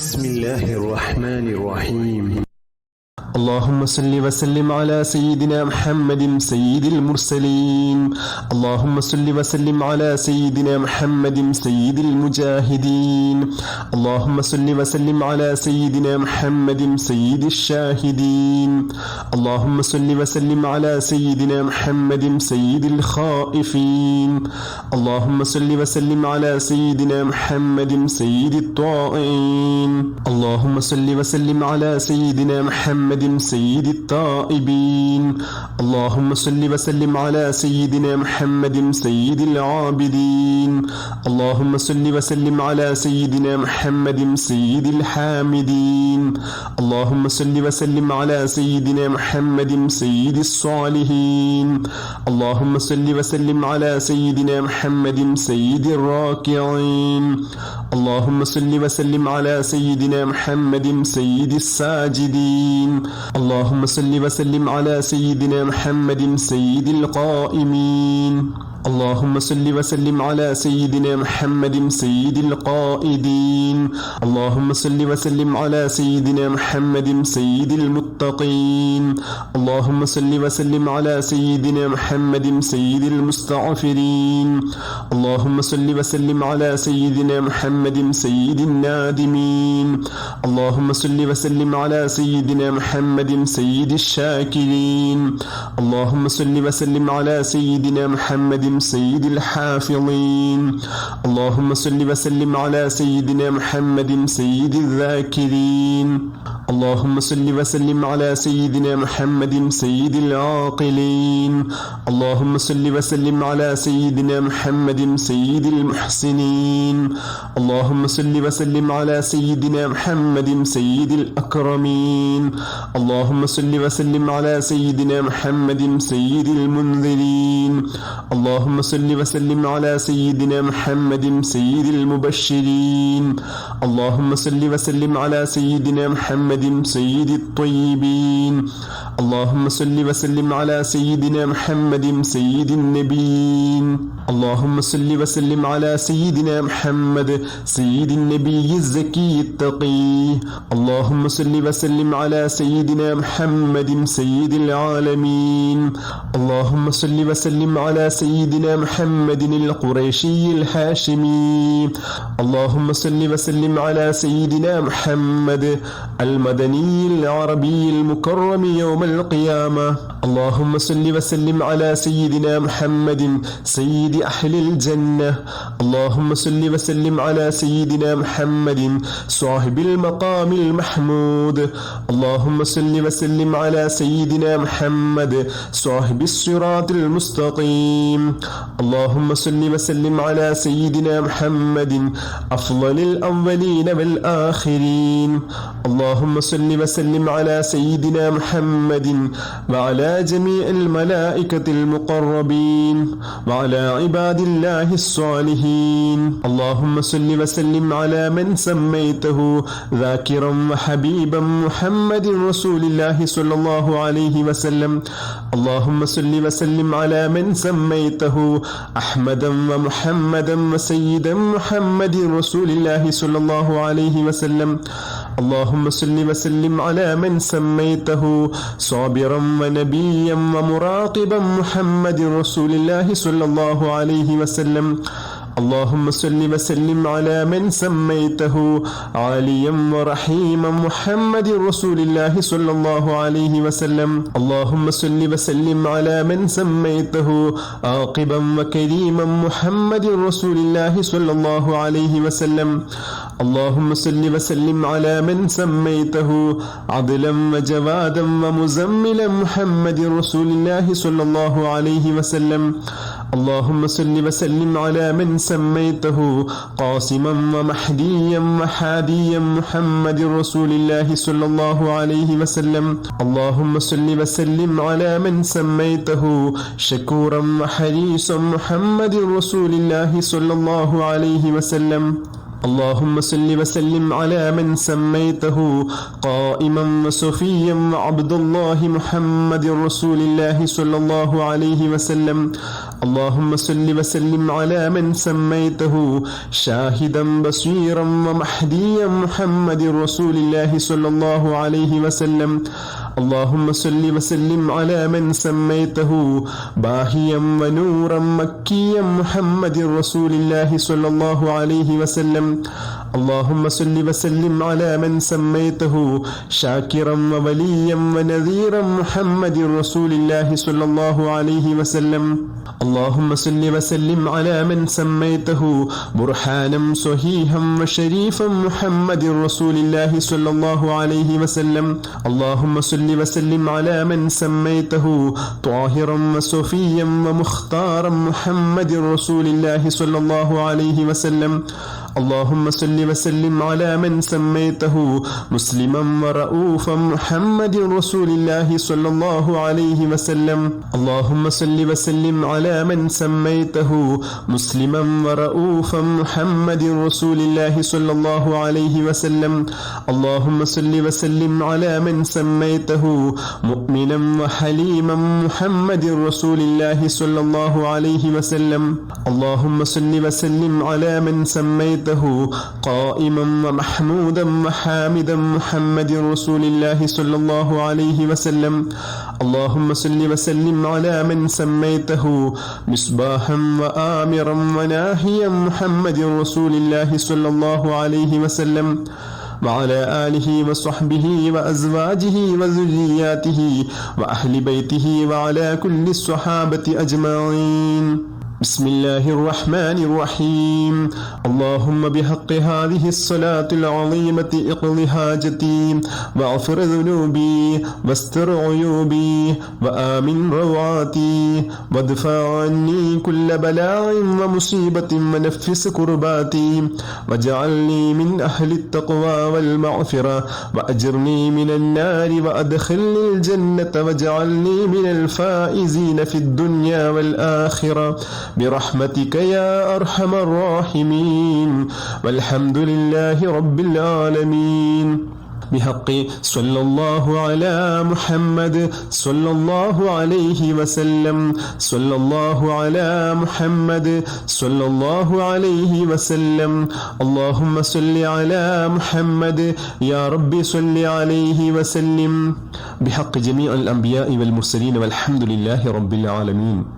بسم الله الرحمن الرحيم. اللهم صل وسلم على سيدنا محمد سيد المرسلين. اللهم صل وسلم على سيدنا محمد سيد المجاهدين. اللهم صل وسلم على سيدنا محمد سيد الشاهدين. اللهم صل وسلم على سيدنا محمد سيد الخائفين. اللهم صل وسلم على سيدنا محمد سيد الطائعين. اللهم صل وسلم على سيدنا محمد سيد التائبين. اللهم صل وسلم على سيدنا محمد سيد العابدين. اللهم صل وسلم على سيدنا محمد سيد الحامدين. اللهم صل وسلم على سيدنا محمد سيد الصالحين. اللهم صل وسلم على سيدنا محمد سيد الراكعين. اللهم صل وسلم على سيدنا محمد سيد الساجدين. اللهم صل وسلم على سيدنا محمد سيد القائمين. اللهم صل وسلم على سيدنا محمد سيد القائدين. اللهم صل وسلم على سيدنا محمد سيد المتقين. اللهم صل وسلم على سيدنا محمد سيد المستغفرين. اللهم صل وسلم على سيدنا محمد سيد النادمين. اللهم صل وسلم على سيدنا محمد سيد الشاكرين. اللهم صل وسلم على سيدنا محمد سيد الحافظين. اللهم صل وسلم على سيدنا محمد سيد الذاكرين. اللهم صل وسلم على سيدنا محمد سيد العاقلين. اللهم صل وسلم على سيدنا محمد سيد المحسنين. اللهم صل وسلم على سيدنا محمد سيد الأكرمين. اللهم صل وسلم على سيدنا محمد سيد المنذرين. اللهم صل وسلم على سيدنا محمد سيد المبشرين. اللهم صل وسلم على سيدنا محمد سيد الطيبين. اللهم صل وسلم على سيدنا محمد سيد النبيين. اللهم صل وسلم على سيدنا محمد سيد النبي الزكي التقي. اللهم صل وسلم على سيدنا محمد سيد العالمين. اللهم صل وسلم على سيدنا محمد القريشي الهاشمي. اللهم صل وسلم على سيدنا محمد المدني العربي المكرم يوم القيامة. اللهم صل وسلم على سيدنا محمد سيد أهل الجنة. اللهم صل وسلم على سيدنا محمد صاحب المقام المحمود. اللهم صل وسلم على سيدنا محمد صاحب الصراط المستقيم. اللهم صل وسلم على سيدنا محمد أفضل الأولين والآخرين. اللهم صل وسلم على سيدنا محمد وعلى جميع الملائكة المقربين وعلى عباد الله الصالحين. اللهم صل وسلم على من سميته ذاكرا وحبيبا محمد رسول الله صلى الله عليه وسلم. اللهم صل وسلم على من سميته أحمدا ومحمدا وسيدا محمد رسول الله صلى الله عليه وسلم. اللهم صل وسلم على من سميته صابرا ونبيا ومراقبا محمد رسول الله صلى الله عليه وسلم. اللهم صل وسلم على من سميته عاليا ورحيما محمد رسول الله صلى الله عليه وسلم. اللهم صل وسلم على من سميته عاقبا وكريما محمد رسول الله صلى الله عليه وسلم. اللهم صل وسلم على من سميته عدلا وجوادا ومزملا محمد رسول الله صلى الله عليه وسلم. اللهم صل وسلم على من سميته قاسما ومهديا وحاديا محمد رسول الله صلى الله عليه وسلم. اللهم صل وسلم على من سميته شكورا وحريصا محمد رسول الله صلى الله عليه وسلم. اللهم صل وسلم على من سميته قائما وصفيا وعبد الله محمد رسول الله صلى الله عليه وسلم. اللهم صل وسلم على من سميته شاهدا بصيرا ومهديا محمد رسول الله صلى الله عليه وسلم. اللهم صل وسلم على من سميته باهيا ونورا مكيا محمد رسول الله صلى الله عليه وسلم. اللهم صل وسلم على من سميته شاكرا ووليا ونذيرا محمد رسول الله صلى الله عليه وسلم. اللهم صل وسلم على من سميته برهانا صحيحا وشريفا محمد رسول الله صلى الله عليه وسلم. اللهم صل وسلم على من سميته طاهرا وصفيا ومختارا محمد رسول الله صلى الله عليه وسلم. اللهم صل وسلم على من سميته مسلما ورؤوفا محمد رسول الله صلى الله عليه وسلم. اللهم صل وسلم على من سميته مسلما ورؤوفا محمد رسول الله صلى الله عليه وسلم. اللهم صل وسلم على من سميته مؤمنا وحليما محمد رسول الله صلى الله عليه وسلم. اللهم صل وسلم على من سميته قائما ومحمودا وحامدا محمد رسول الله صلى الله عليه وسلم. اللهم صل وسلم على من سميته مصباحا وآمرا وناهيا محمد رسول الله صلى الله عليه وسلم وعلى آله وصحبه وأزواجه وذرياته وأهل بيته وعلى كل الصحابة أجمعين. بسم الله الرحمن الرحيم. اللهم بحق هذه الصلاة العظيمة اقض حاجتي واغفر ذنوبي واستر عيوبي وآمن روعاتي وادفع عني كل بلاء ومصيبة ونفس كرباتي واجعلني من أهل التقوى والمغفرة وأجرني من النار وأدخلني الجنة واجعلني من الفائزين في الدنيا والآخرة برحمتك يا أرحم الراحمين والحمد لله رب العالمين. بحق صلى الله على محمد صلى الله عليه وسلم. صلى الله على محمد صلى الله عليه وسلم. اللهم صل على محمد يا رب صل عليه وسلم. بحق جميع الأنبياء والمرسلين والحمد لله رب العالمين.